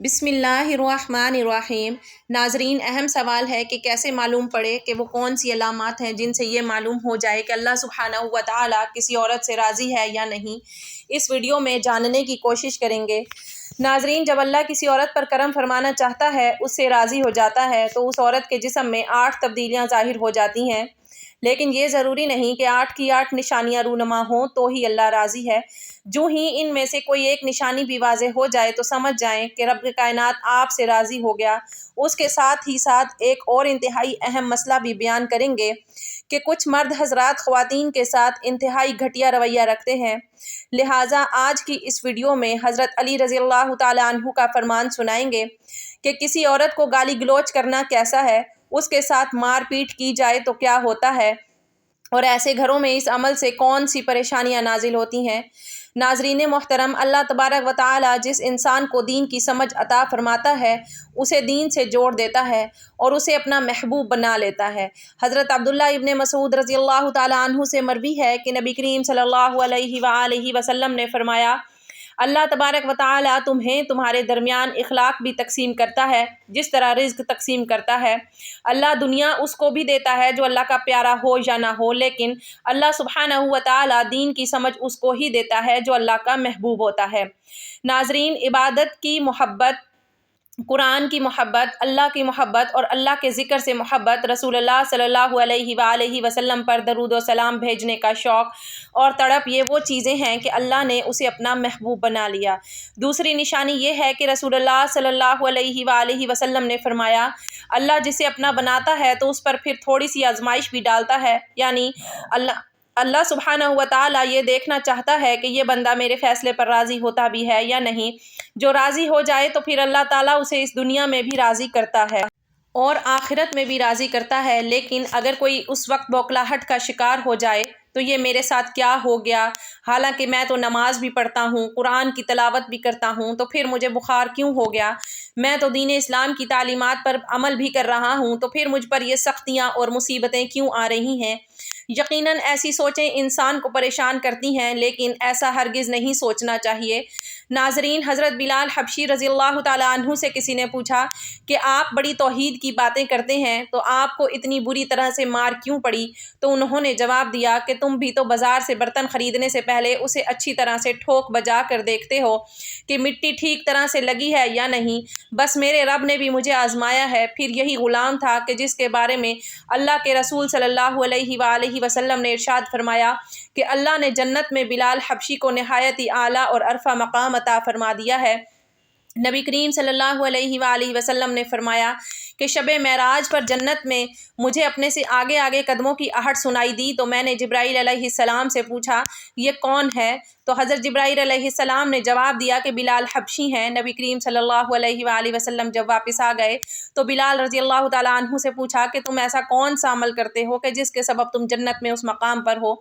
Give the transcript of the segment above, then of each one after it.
بسم اللہ الرحمن الرحیم۔ ناظرین، اہم سوال ہے کہ کیسے معلوم پڑے کہ وہ کون سی علامات ہیں جن سے یہ معلوم ہو جائے کہ اللہ سبحانہ و تعالیٰ کسی عورت سے راضی ہے یا نہیں۔ اس ویڈیو میں جاننے کی کوشش کریں گے۔ ناظرین، جب اللہ کسی عورت پر کرم فرمانا چاہتا ہے، اس سے راضی ہو جاتا ہے تو اس عورت کے جسم میں 8 تبدیلیاں ظاہر ہو جاتی ہیں، لیکن یہ ضروری نہیں کہ 8 کی 8 نشانیاں رونما ہوں تو ہی اللہ راضی ہے۔ جو ہی ان میں سے کوئی ایک نشانی بھی واضح ہو جائے تو سمجھ جائیں کہ رب کائنات آپ سے راضی ہو گیا۔ اس کے ساتھ ہی ساتھ ایک اور انتہائی اہم مسئلہ بھی بیان کریں گے کہ کچھ مرد حضرات خواتین کے ساتھ انتہائی گھٹیا رویہ رکھتے ہیں۔ لہٰذا آج کی اس ویڈیو میں حضرت علی رضی اللہ تعالیٰ عنہ کا فرمان سنائیں گے کہ کسی عورت کو گالی گلوچ کرنا کیسا ہے، اس کے ساتھ مار پیٹ کی جائے تو کیا ہوتا ہے، اور ایسے گھروں میں اس عمل سے کون سی پریشانیاں نازل ہوتی ہیں۔ ناظرین محترم، اللہ تبارک و تعالیٰ جس انسان کو دین کی سمجھ عطا فرماتا ہے اسے دین سے جوڑ دیتا ہے اور اسے اپنا محبوب بنا لیتا ہے۔ حضرت عبداللہ ابن مسعود رضی اللہ تعالیٰ عنہ سے مروی ہے کہ نبی کریم صلی اللہ علیہ وآلہ وسلم نے فرمایا، اللہ تبارک و تعالیٰ تمہیں تمہارے درمیان اخلاق بھی تقسیم کرتا ہے جس طرح رزق تقسیم کرتا ہے۔ اللہ دنیا اس کو بھی دیتا ہے جو اللہ کا پیارا ہو یا نہ ہو، لیکن اللہ سبحانہ و تعالیٰ دین کی سمجھ اس کو ہی دیتا ہے جو اللہ کا محبوب ہوتا ہے۔ ناظرین، عبادت کی محبت، قرآن کی محبت، اللہ کی محبت اور اللہ کے ذکر سے محبت، رسول اللہ صلی اللہ علیہ وآلہ وسلم پر درود و سلام بھیجنے کا شوق اور تڑپ، یہ وہ چیزیں ہیں کہ اللہ نے اسے اپنا محبوب بنا لیا۔ دوسری نشانی یہ ہے کہ رسول اللہ صلی اللہ علیہ وآلہ وسلم نے فرمایا، اللہ جسے اپنا بناتا ہے تو اس پر پھر تھوڑی سی آزمائش بھی ڈالتا ہے، یعنی اللہ سبحانہ و تعالیٰ یہ دیکھنا چاہتا ہے کہ یہ بندہ میرے فیصلے پر راضی ہوتا بھی ہے یا نہیں۔ جو راضی ہو جائے تو پھر اللہ تعالیٰ اسے اس دنیا میں بھی راضی کرتا ہے اور آخرت میں بھی راضی کرتا ہے، لیکن اگر کوئی اس وقت بوکھلاہٹ کا شکار ہو جائے تو یہ میرے ساتھ کیا ہو گیا، حالانکہ میں تو نماز بھی پڑھتا ہوں، قرآن کی تلاوت بھی کرتا ہوں، تو پھر مجھے بخار کیوں ہو گیا، میں تو دین اسلام کی تعلیمات پر عمل بھی کر رہا ہوں، تو پھر مجھ پر یہ سختیاں اور مصیبتیں کیوں آ رہی ہیں۔ یقیناً ایسی سوچیں انسان کو پریشان کرتی ہیں، لیکن ایسا ہرگز نہیں سوچنا چاہیے۔ ناظرین، حضرت بلال حبشی رضی اللہ تعالیٰ عنہ سے کسی نے پوچھا کہ آپ بڑی توحید کی باتیں کرتے ہیں تو آپ کو اتنی بری طرح سے مار کیوں پڑی؟ تو انہوں نے جواب دیا کہ تم بھی تو بازار سے برتن خریدنے سے پہلے اسے اچھی طرح سے ٹھوک بجا کر دیکھتے ہو کہ مٹی ٹھیک طرح سے لگی ہے یا نہیں۔ بس میرے رب نے بھی مجھے آزمایا ہے۔ پھر یہی غلام تھا کہ جس کے بارے میں اللہ کے رسول صلی اللہ علیہ وآلہ وسلم نے ارشاد فرمایا کہ اللہ نے جنت میں بلال حبشی کو نہایت ہی اعلیٰ اور عرفہ مقام عطا فرما دیا ہے۔ نبی کریم صلی اللہ علیہ وآلہ وسلم نے فرمایا کہ شب معراج پر جنت میں مجھے اپنے سے آگے آگے قدموں کی آہٹ سنائی دی تو میں نے جبرائیل علیہ السلام سے پوچھا، یہ کون ہے؟ تو حضرت جبرائیل علیہ السلام نے جواب دیا کہ بلال حبشی ہیں۔ نبی کریم صلی اللہ علیہ وآلہ وسلم جب واپس آ گئے تو بلال رضی اللہ تعالیٰ عنہ سے پوچھا کہ تم ایسا کون سا عمل کرتے ہو کہ جس کے سبب تم جنت میں اس مقام پر ہو؟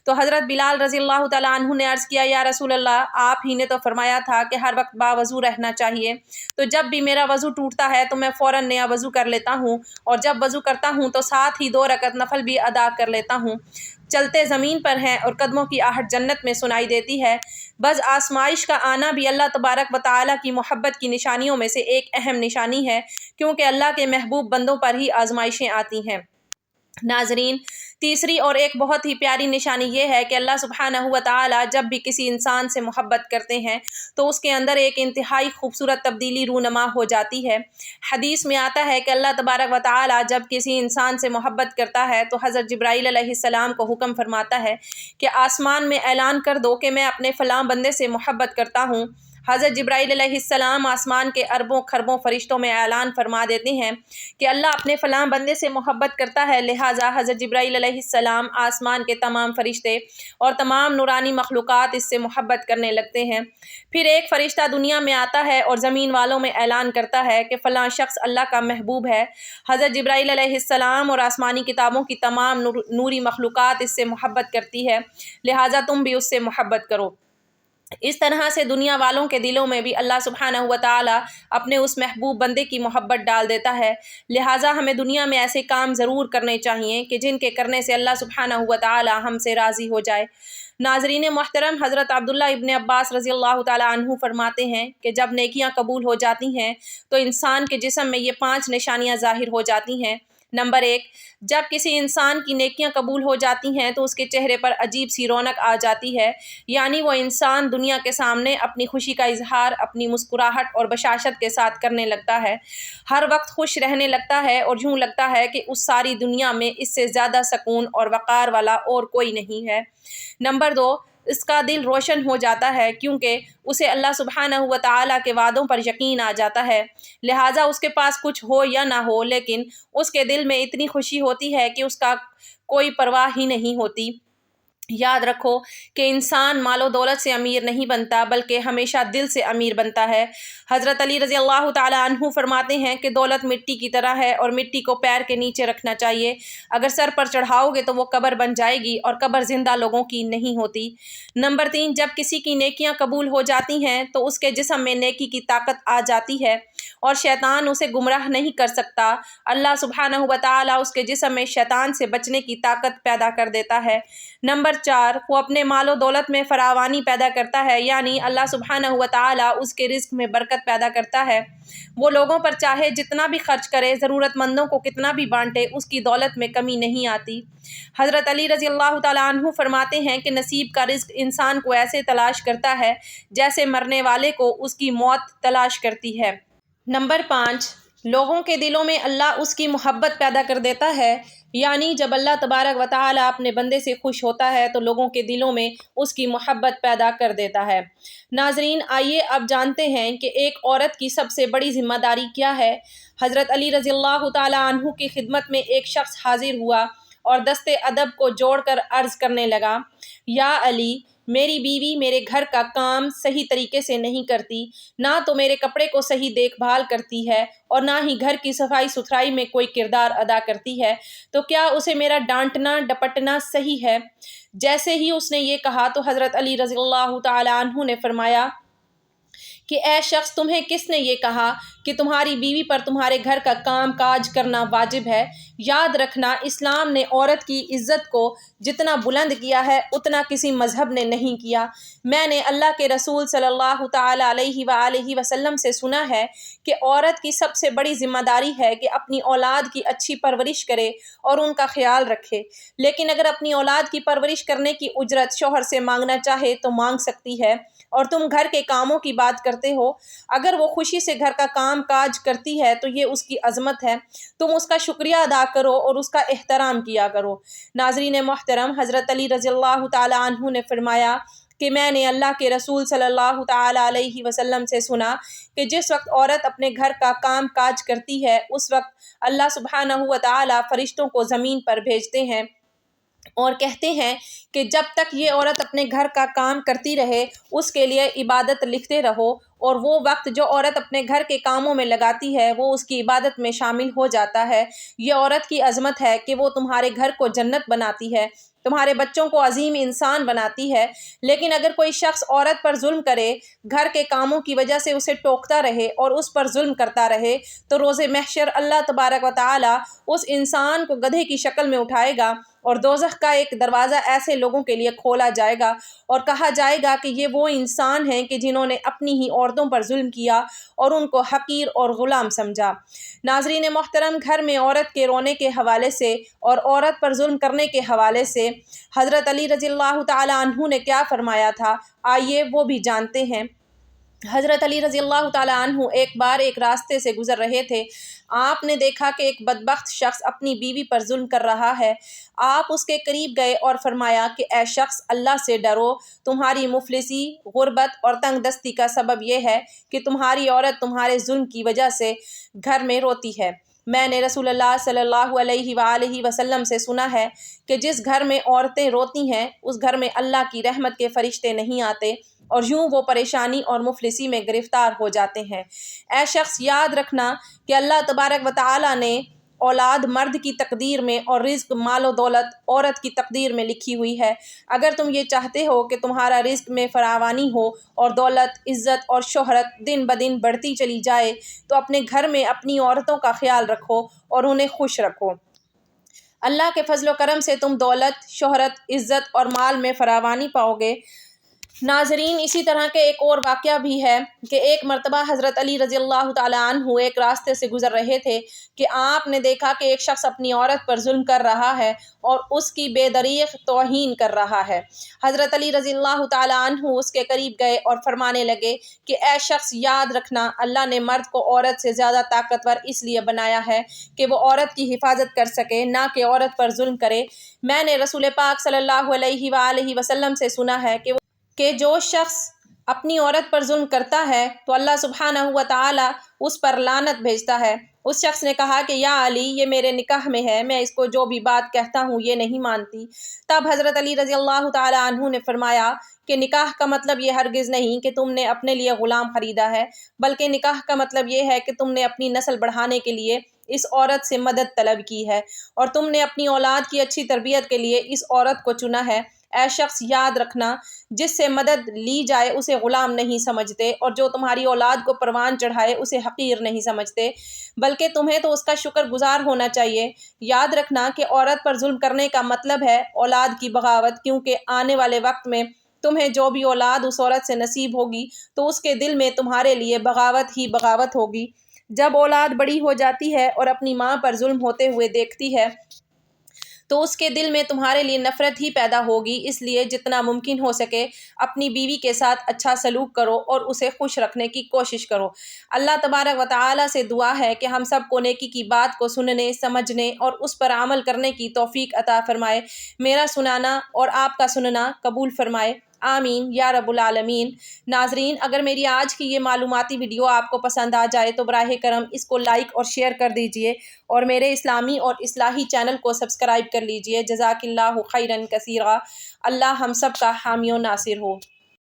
تو حضرت بلال رضی اللہ تعالیٰ عنہ نے عرض کیا، یا رسول اللہ، آپ ہی نے تو فرمایا تھا کہ ہر وقت باوضو رہنا چاہیے، تو جب بھی میرا وضو ٹوٹتا ہے تو میں فوراً نیا وضو کر لیتا ہوں، اور جب وضو کرتا ہوں تو ساتھ ہی 2 رکعت نفل بھی ادا کر لیتا ہوں۔ چلتے زمین پر ہیں اور قدموں کی آہٹ جنت میں سنائی دیتی ہے۔ بس آزمائش کا آنا بھی اللہ تبارک و تعالیٰ کی محبت کی نشانیوں میں سے ایک اہم نشانی ہے، کیونکہ اللہ کے محبوب بندوں پر ہی آزمائشیں آتی ہیں۔ ناظرین، تیسری اور ایک بہت ہی پیاری نشانی یہ ہے کہ اللہ سبحانہ و تعالیٰ جب بھی کسی انسان سے محبت کرتے ہیں تو اس کے اندر ایک انتہائی خوبصورت تبدیلی رونما ہو جاتی ہے۔ حدیث میں آتا ہے کہ اللہ تبارک و تعالیٰ جب کسی انسان سے محبت کرتا ہے تو حضرت جبرائیل علیہ السلام کو حکم فرماتا ہے کہ آسمان میں اعلان کر دو کہ میں اپنے فلاں بندے سے محبت کرتا ہوں۔ حضرت جبرائیل علیہ السلام آسمان کے اربوں خربوں فرشتوں میں اعلان فرما دیتے ہیں کہ اللہ اپنے فلاں بندے سے محبت کرتا ہے، لہٰذا حضرت جبرائیل علیہ السلام، آسمان کے تمام فرشتے اور تمام نورانی مخلوقات اس سے محبت کرنے لگتے ہیں۔ پھر ایک فرشتہ دنیا میں آتا ہے اور زمین والوں میں اعلان کرتا ہے کہ فلاں شخص اللہ کا محبوب ہے۔ حضرت جبرائیل علیہ السلام اور آسمانی کتابوں کی تمام نوری مخلوقات اس سے محبت کرتی ہے، لہٰذا تم بھی اس سے محبت کرو۔ اس طرح سے دنیا والوں کے دلوں میں بھی اللہ سبحانہ و تعالیٰ اپنے اس محبوب بندے کی محبت ڈال دیتا ہے۔ لہٰذا ہمیں دنیا میں ایسے کام ضرور کرنے چاہیے کہ جن کے کرنے سے اللہ سبحانہ و تعالیٰ ہم سے راضی ہو جائے۔ ناظرین محترم، حضرت عبداللہ ابن عباس رضی اللہ تعالیٰ عنہ فرماتے ہیں کہ جب نیکیاں قبول ہو جاتی ہیں تو انسان کے جسم میں یہ 5 نشانیاں ظاہر ہو جاتی ہیں۔ نمبر 1، جب کسی انسان کی نیکیاں قبول ہو جاتی ہیں تو اس کے چہرے پر عجیب سی رونق آ جاتی ہے، یعنی وہ انسان دنیا کے سامنے اپنی خوشی کا اظہار اپنی مسکراہٹ اور بشاشت کے ساتھ کرنے لگتا ہے، ہر وقت خوش رہنے لگتا ہے اور یوں لگتا ہے کہ اس ساری دنیا میں اس سے زیادہ سکون اور وقار والا اور کوئی نہیں ہے۔ نمبر 2، اس کا دل روشن ہو جاتا ہے کیونکہ اسے اللہ سبحانہ و تعالیٰ کے وعدوں پر یقین آ جاتا ہے، لہٰذا اس کے پاس کچھ ہو یا نہ ہو لیکن اس کے دل میں اتنی خوشی ہوتی ہے کہ اس کا کوئی پرواہ ہی نہیں ہوتی۔ یاد رکھو کہ انسان مال و دولت سے امیر نہیں بنتا بلکہ ہمیشہ دل سے امیر بنتا ہے۔ حضرت علی رضی اللہ تعالیٰ عنہ فرماتے ہیں کہ دولت مٹی کی طرح ہے اور مٹی کو پیر کے نیچے رکھنا چاہیے، اگر سر پر چڑھاؤ گے تو وہ قبر بن جائے گی اور قبر زندہ لوگوں کی نہیں ہوتی۔ نمبر 3، جب کسی کی نیکیاں قبول ہو جاتی ہیں تو اس کے جسم میں نیکی کی طاقت آ جاتی ہے اور شیطان اسے گمراہ نہیں کر سکتا، اللہ سبحانہ و تعالیٰ اس کے جسم میں شیطان سے بچنے کی طاقت پیدا کر دیتا ہے۔ نمبر 4، وہ اپنے مال و دولت میں فراوانی پیدا کرتا ہے، یعنی اللہ سبحانہ و تعالیٰ اس کے رزق میں برکت پیدا کرتا ہے، وہ لوگوں پر چاہے جتنا بھی خرچ کرے، ضرورت مندوں کو کتنا بھی بانٹے، اس کی دولت میں کمی نہیں آتی۔ حضرت علی رضی اللہ تعالیٰ عنہ فرماتے ہیں کہ نصیب کا رزق انسان کو ایسے تلاش کرتا ہے جیسے مرنے والے کو اس کی موت تلاش کرتی ہے۔ نمبر 5، لوگوں کے دلوں میں اللہ اس کی محبت پیدا کر دیتا ہے، یعنی جب اللہ تبارک و تعالیٰ اپنے بندے سے خوش ہوتا ہے تو لوگوں کے دلوں میں اس کی محبت پیدا کر دیتا ہے۔ ناظرین، آئیے اب جانتے ہیں کہ ایک عورت کی سب سے بڑی ذمہ داری کیا ہے۔ حضرت علی رضی اللہ تعالیٰ عنہ کی خدمت میں ایک شخص حاضر ہوا اور دست ادب کو جوڑ کر عرض کرنے لگا، یا علی، میری بیوی میرے گھر کا کام صحیح طریقے سے نہیں کرتی، نہ تو میرے کپڑے کو صحیح دیکھ بھال کرتی ہے اور نہ ہی گھر کی صفائی ستھرائی میں کوئی کردار ادا کرتی ہے، تو کیا اسے میرا ڈانٹنا ڈپٹنا صحیح ہے؟ جیسے ہی اس نے یہ کہا تو حضرت علی رضی اللہ تعالیٰ عنہ نے فرمایا کہ اے شخص، تمہیں کس نے یہ کہا کہ تمہاری بیوی پر تمہارے گھر کا کام کاج کرنا واجب ہے؟ یاد رکھنا، اسلام نے عورت کی عزت کو جتنا بلند کیا ہے اتنا کسی مذہب نے نہیں کیا۔ میں نے اللہ کے رسول صلی اللہ تعالیٰ علیہ وآلہ وسلم سے سنا ہے کہ عورت کی سب سے بڑی ذمہ داری ہے کہ اپنی اولاد کی اچھی پرورش کرے اور ان کا خیال رکھے، لیکن اگر اپنی اولاد کی پرورش کرنے کی اجرت شوہر سے مانگنا چاہے تو مانگ سکتی ہے۔ اور تم گھر کے کاموں کی بات کرتے ہو، اگر وہ خوشی سے گھر کا کام کاج کرتی ہے تو یہ اس کی عظمت ہے، تم اس کا شکریہ ادا کرو اور اس کا احترام کیا کرو۔ ناظرین محترم، حضرت علی رضی اللہ تعالیٰ عنہ نے فرمایا کہ میں نے اللہ کے رسول صلی اللہ تعالیٰ علیہ وسلم سے سنا کہ جس وقت عورت اپنے گھر کا کام کاج کرتی ہے اس وقت اللہ سبحانہ و تعالیٰ فرشتوں کو زمین پر بھیجتے ہیں اور کہتے ہیں کہ جب تک یہ عورت اپنے گھر کا کام کرتی رہے اس کے لیے عبادت لکھتے رہو، اور وہ وقت جو عورت اپنے گھر کے کاموں میں لگاتی ہے وہ اس کی عبادت میں شامل ہو جاتا ہے۔ یہ عورت کی عظمت ہے کہ وہ تمہارے گھر کو جنت بناتی ہے، تمہارے بچوں کو عظیم انسان بناتی ہے۔ لیکن اگر کوئی شخص عورت پر ظلم کرے، گھر کے کاموں کی وجہ سے اسے ٹوکتا رہے اور اس پر ظلم کرتا رہے، تو روز محشر اللہ تبارک و تعالیٰ اس انسان کو گدھے کی شکل میں اٹھائے گا اور دوزخ کا ایک دروازہ ایسے لوگوں کے لیے کھولا جائے گا اور کہا جائے گا کہ یہ وہ انسان ہیں کہ جنہوں نے اپنی ہی عورتوں پر ظلم کیا اور ان کو حقیر اور غلام سمجھا۔ ناظرین محترم، گھر میں عورت کے رونے کے حوالے سے اور عورت پر ظلم کرنے کے حوالے سے حضرت علی رضی اللہ تعالیٰ عنہ نے کیا فرمایا تھا، آئیے وہ بھی جانتے ہیں۔ حضرت علی رضی اللہ تعالیٰ عنہ ایک بار ایک راستے سے گزر رہے تھے، آپ نے دیکھا کہ ایک بدبخت شخص اپنی بیوی پر ظلم کر رہا ہے۔ آپ اس کے قریب گئے اور فرمایا کہ اے شخص، اللہ سے ڈرو، تمہاری مفلسی، غربت اور تنگ دستی کا سبب یہ ہے کہ تمہاری عورت تمہارے ظلم کی وجہ سے گھر میں روتی ہے۔ میں نے رسول اللہ صلی اللہ علیہ وآلہ وسلم سے سنا ہے کہ جس گھر میں عورتیں روتی ہیں اس گھر میں اللہ کی رحمت کے فرشتے نہیں آتے اور یوں وہ پریشانی اور مفلسی میں گرفتار ہو جاتے ہیں۔ اے شخص، یاد رکھنا کہ اللہ تبارک و تعالیٰ نے اولاد مرد کی تقدیر میں اور رزق مال و دولت عورت کی تقدیر میں لکھی ہوئی ہے۔ اگر تم یہ چاہتے ہو کہ تمہارا رزق میں فراوانی ہو اور دولت، عزت اور شہرت دن بدن بڑھتی چلی جائے تو اپنے گھر میں اپنی عورتوں کا خیال رکھو اور انہیں خوش رکھو۔ اللہ کے فضل و کرم سے تم دولت، شہرت، عزت اور مال میں فراوانی پاؤ گے۔ ناظرین، اسی طرح کے ایک اور واقعہ بھی ہے کہ ایک مرتبہ حضرت علی رضی اللہ تعالیٰ عنہ ایک راستے سے گزر رہے تھے کہ آپ نے دیکھا کہ ایک شخص اپنی عورت پر ظلم کر رہا ہے اور اس کی بے دریغ توہین کر رہا ہے۔ حضرت علی رضی اللہ تعالیٰ عنہ اس کے قریب گئے اور فرمانے لگے کہ اے شخص، یاد رکھنا، اللہ نے مرد کو عورت سے زیادہ طاقتور اس لیے بنایا ہے کہ وہ عورت کی حفاظت کر سکے، نہ کہ عورت پر ظلم کرے۔ میں نے رسول پاک صلی اللہ علیہ وآلہ وسلم سے سنا ہے کہ جو شخص اپنی عورت پر ظلم کرتا ہے تو اللہ سبحانہ و تعالیٰ اس پر لعنت بھیجتا ہے۔ اس شخص نے کہا کہ یا علی، یہ میرے نکاح میں ہے، میں اس کو جو بھی بات کہتا ہوں یہ نہیں مانتی۔ تب حضرت علی رضی اللہ تعالیٰ عنہ نے فرمایا کہ نکاح کا مطلب یہ ہرگز نہیں کہ تم نے اپنے لیے غلام خریدا ہے، بلکہ نکاح کا مطلب یہ ہے کہ تم نے اپنی نسل بڑھانے کے لیے اس عورت سے مدد طلب کی ہے اور تم نے اپنی اولاد کی اچھی تربیت کے لیے اس عورت کو چنا ہے۔ اے شخص، یاد رکھنا، جس سے مدد لی جائے اسے غلام نہیں سمجھتے، اور جو تمہاری اولاد کو پروان چڑھائے اسے حقیر نہیں سمجھتے، بلکہ تمہیں تو اس کا شکر گزار ہونا چاہیے۔ یاد رکھنا کہ عورت پر ظلم کرنے کا مطلب ہے اولاد کی بغاوت، کیونکہ آنے والے وقت میں تمہیں جو بھی اولاد اس عورت سے نصیب ہوگی تو اس کے دل میں تمہارے لیے بغاوت ہی بغاوت ہوگی۔ جب اولاد بڑی ہو جاتی ہے اور اپنی ماں پر ظلم ہوتے ہوئے دیکھتی ہے تو اس کے دل میں تمہارے لیے نفرت ہی پیدا ہوگی۔ اس لیے جتنا ممکن ہو سکے اپنی بیوی کے ساتھ اچھا سلوک کرو اور اسے خوش رکھنے کی کوشش کرو۔ اللہ تبارک و تعالیٰ سے دعا ہے کہ ہم سب کو نیکی کی بات کو سننے، سمجھنے اور اس پر عمل کرنے کی توفیق عطا فرمائے۔ میرا سنانا اور آپ کا سننا قبول فرمائے، آمین یا رب العالمین۔ ناظرین، اگر میری آج کی یہ معلوماتی ویڈیو آپ کو پسند آ جائے تو براہ کرم اس کو لائک اور شیئر کر دیجئے اور میرے اسلامی اور اصلاحی چینل کو سبسکرائب کر لیجئے۔ جزاک اللہ خیرا کثیرا۔ اللہ ہم سب کا حامی و ناصر ہو۔